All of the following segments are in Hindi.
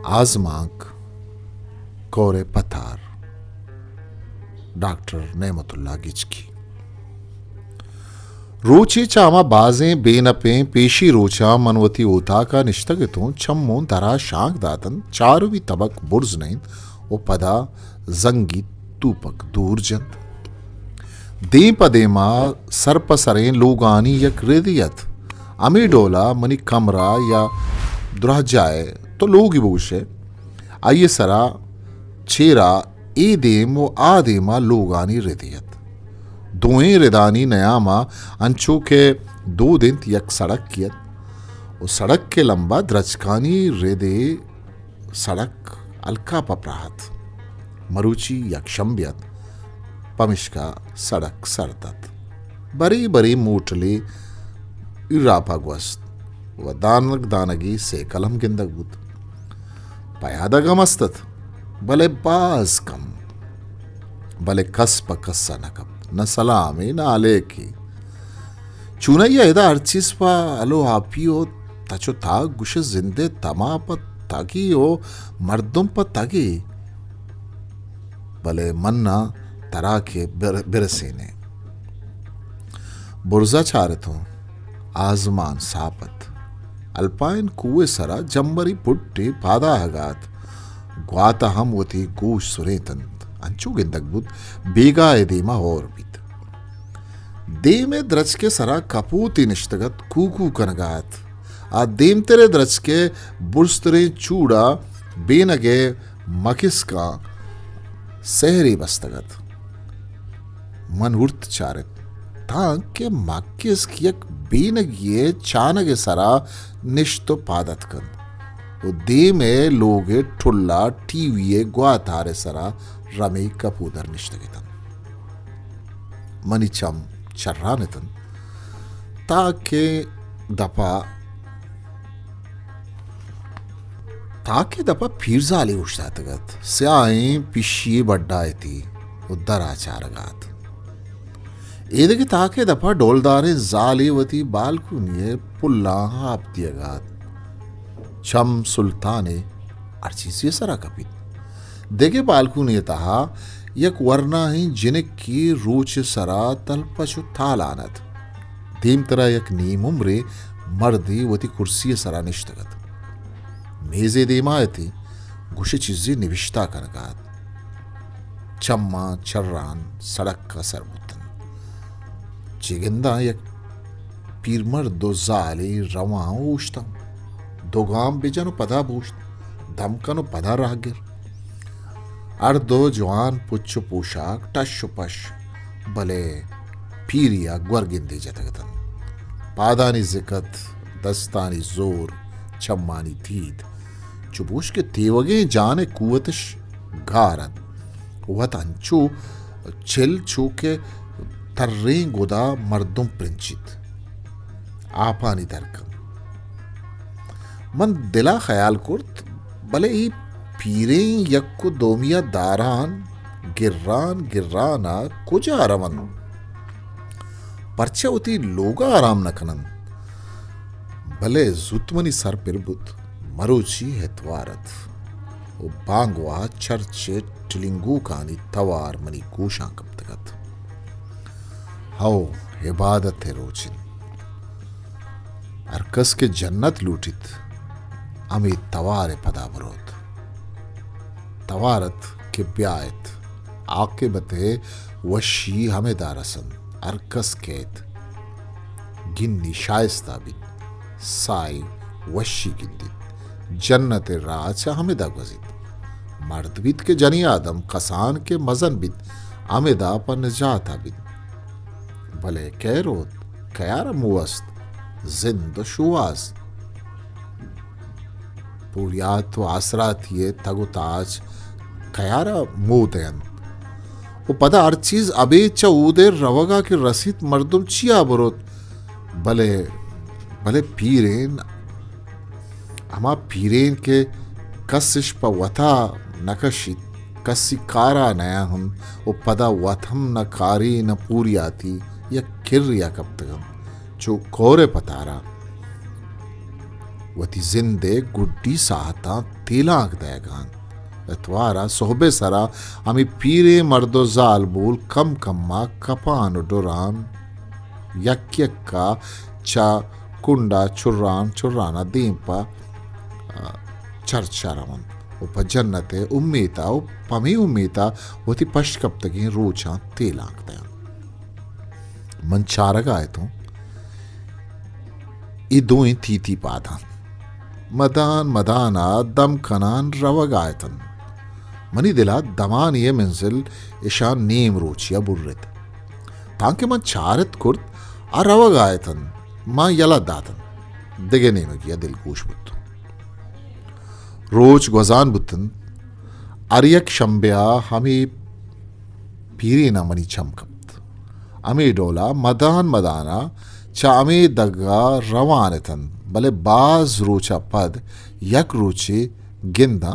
आजमाक कोरे पतार डॉक्टर नेमतुल्ला गिचकी रोचे चामा बाजें बेनपें पेशी रोचा मनवती ओता का निश्तगितों छम्मों दरा शांक दातन चारुवी तबक बुर्ज नहीं ओ पदा जंगी तूपक दूर जंत दे पदेमा सरपसरें लोगानी यक रिदियत अमी डोला मनी कमरा या दुरह जाए तो लोग बोशे आइए सरा छेरा ए देम वो आ देमा लोगानी रिदियत दोएं रिदानी नयामा अंचो के 2 दिन यक सड़क कियत वो सड़क के लंबा द्रचकानी रेदे सड़क अलका पपराहत मरुची यक शंबियत पमिश्का सड़क सरतत बरी बरी मोटले इरापाग्वस्त व दानक दानगी से कलम गिंदक बुत पयादगम अस्तत भले बाज कम भले कस पकस्सा नकब न सलामी न आलेकी चुनैया इदा अर्चिस पा अलो आपियो तचो ताग गुश जिंदे तमा प तागी ओ मर्दुम प तागी भले मन्ना तरा के बिरसेने बुर्जा चारतों आजमान सापत अल्पाइन कुए सरा जंबरी पुट्टी पादा हगात ग्वाता हम वती गोश सुरेतंत अंचु गिंदकबुत बेगा एदीमा और बीत दे में द्रच के सरा कपूती निश्तगत कूकू कनगात आ देम तेरे द्रच के बुर्स्तरे चूड़ा बेनगे मकिस का सहरी बस्तगत मन उर्त चारित तांके मकिस कियक बेनगिए चानगे सरा निश्तो पादत कन वो दे में लोगे ठुल्ला टीवीए ग्वातारे सरा रमे कपूदर निश्तगितन मनिचम चर्रानितन ताके दपा फिरजाली उष्टातगत स्याई पिशी बड्डाए थी उद्दर आचारगात एदगे ताके दफा डोलदारे जालीवती बालकुनिये पुल्ला हाप दियगात छम सुल्ताने अर्चीसी सरा कपित देगे बालकुनिये तहा यक वरना ही जिनक की रोच सरा तलपचु थालानत धीम तरह यक नीम उम्रे मर्दी वती कुर्सी सरा निश्तगत मेजे देमायती गुशे चीजें निविष्टा कनगात चम्मा चर्रान सड़क का सरबुतन चिगिंदा यक पीरमर दो जाली रवा ऊष्तम दो गाम बेजनो पदा बूष्ट धमकनो पदा राहगिर अर दो जवान पुच्चो पोशाक टशो पश भले पीरिया ग्वर्गिंदे जतगतन पादानी जिकत दस्तानी जोर चम्मानी थीत चुबूश के तेवगे जाने कुवतश गारत वत अंचो चिल चूके तर्रें गोदा मर्दुम प्रिंचित आपानी दरकम मन दिला ख्याल कुर्त भले ही पीरें यक्को दोमिया दारान गिर्रान गिर्राना कुजा रमन परचा उती लोगा आराम नखनन भले जुतमनी सर पिरबुत मरुची हेतवारत वो बांगवा चर्चे टिलिंगू कानी तवार मनी गोशा कब्तगत हाओ इबादत है रोचिन अरकस के जन्नत लूटित अमी तवार पदा बरोत तवारत के ब्यायत आके बते वशी हमें दारसन अरकस केत गिन्नी शायस्ता बित साई वशी गिंदित जन्नत राचा हमें दा गजित मर्द बित के जनी आदम कसान के मजन बित हमें दा पर नजाता बित भले कैरोत कयार मुवस्त जिंद शुवास पुरियात तो आसरात ये तगुताज कयारा मोदयन वो पदा हर चीज अबे चऊदे रवगा के रसीद मर्दुम चिया बरोत भले भले पीरेन अमा पीरेन के कसिश प वथा नकशित कसी कारा नया हम वो पदा वथम न कारी न पूरी आती या किर या कब तगम जो कोरे पतारा वती जिंदे गुड्डी साहता तेलांक दयगान अतवारा सोहबे सरा हमी पीरे मर्दो जाल बोल कम कम्मा कपान डुरान यक यक्का चा कुंडा चुर्रान चुर्राना दीपा चरचरवन उप जन्नते उम्मीता पमी उम्मीता वती पश्कप्तगी रोचा तेलांक दया मन चारग आए तो ई दोई थी पादा मदान मदाना दम कनान रवग आयतन मनी दिला दमान ये मंजिल ईशान नीम रोचिया बुर्रित तांके मन चारत कुर्त आ रवग आयतन मां यला दातन दिगे नेम किया दिल कोश बुत्तु रोज गजान बुतन अरियक शंब्या हमें पीरी ना मनी चमकत अमे डोला मदान मदाना चामे दग्गा रवानतन भले बाज रोचा पद यक रोचे गिंदा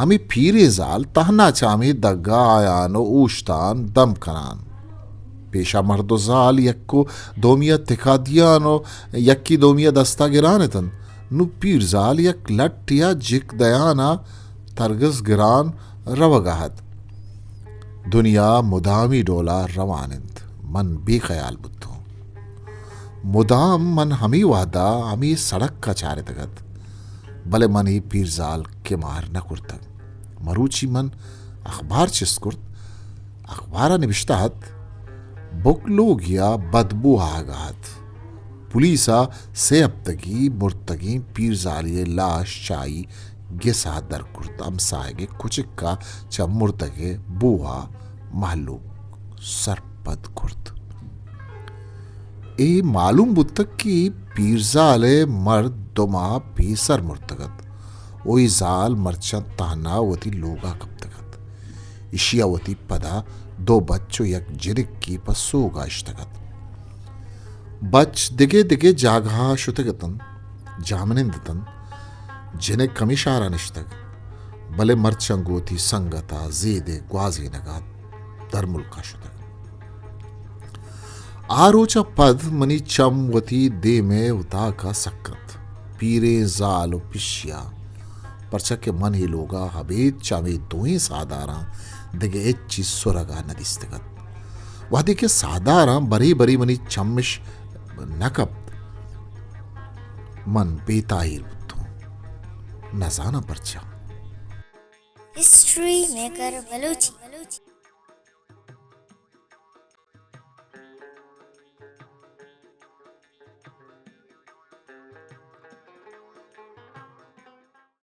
अमी पीरे जाल तहना चामे दग्गा आयानो ऊश्तान दम कनान पेशा मर्दो जाल यक्को दोमिया तिकादियानो यक्की दोमिया दस्ता गिरानतन नु पीर जाल यक लट या जिक दयाना तरगस गिरान रवगाहत दुनिया मुदामी डोला रवानंद मन बेख्याल बुद्धो मुदाम मन हमी वादा हमी सड़क का चारे तगत भले मन ही पीर जाल के मार न कुर्तक मरूची मन अखबार चिस्कुर्त अखबारा निविश्ताहत बुकलो गया बदबू आगात पुलिसा से अब तकी मुर्तगी पीर जालिये लाश चाई गिसा दर कुर्त अमसाएगे कुचिक्का च मुर्तगे बुआ महलूक सरपद कुर्त ए मालूम बुतक की पीर जाले मर्द दुमा पी सर मुर्तगत ओई जाल मर्चन ताना वती लोगा कब तगत इशिया वती पदा दो बच्चों यक जिरिक की पसोगा इश्तगत बच दिगे दिगे जागा शुतगतन जामनिंदतन जिने कमिशारा निश्तग भले मर्चंगोती संगता जेदे ग्वाजी नगा दरमुल का शुतग आरोचा पद मनी चमवती दे में उता का सक्कत पीरे जाल पिशिया परचा के मन ही लोगा हबेद चावे दोही सादारा दिगे एच्ची सुरगा नदिस्तगत वादी के सादारा बरी बरी मनी चम्मिश नकब मन बेताहिर बुद्धो नजाना परचा हिस्ट्री मेकर बलूची।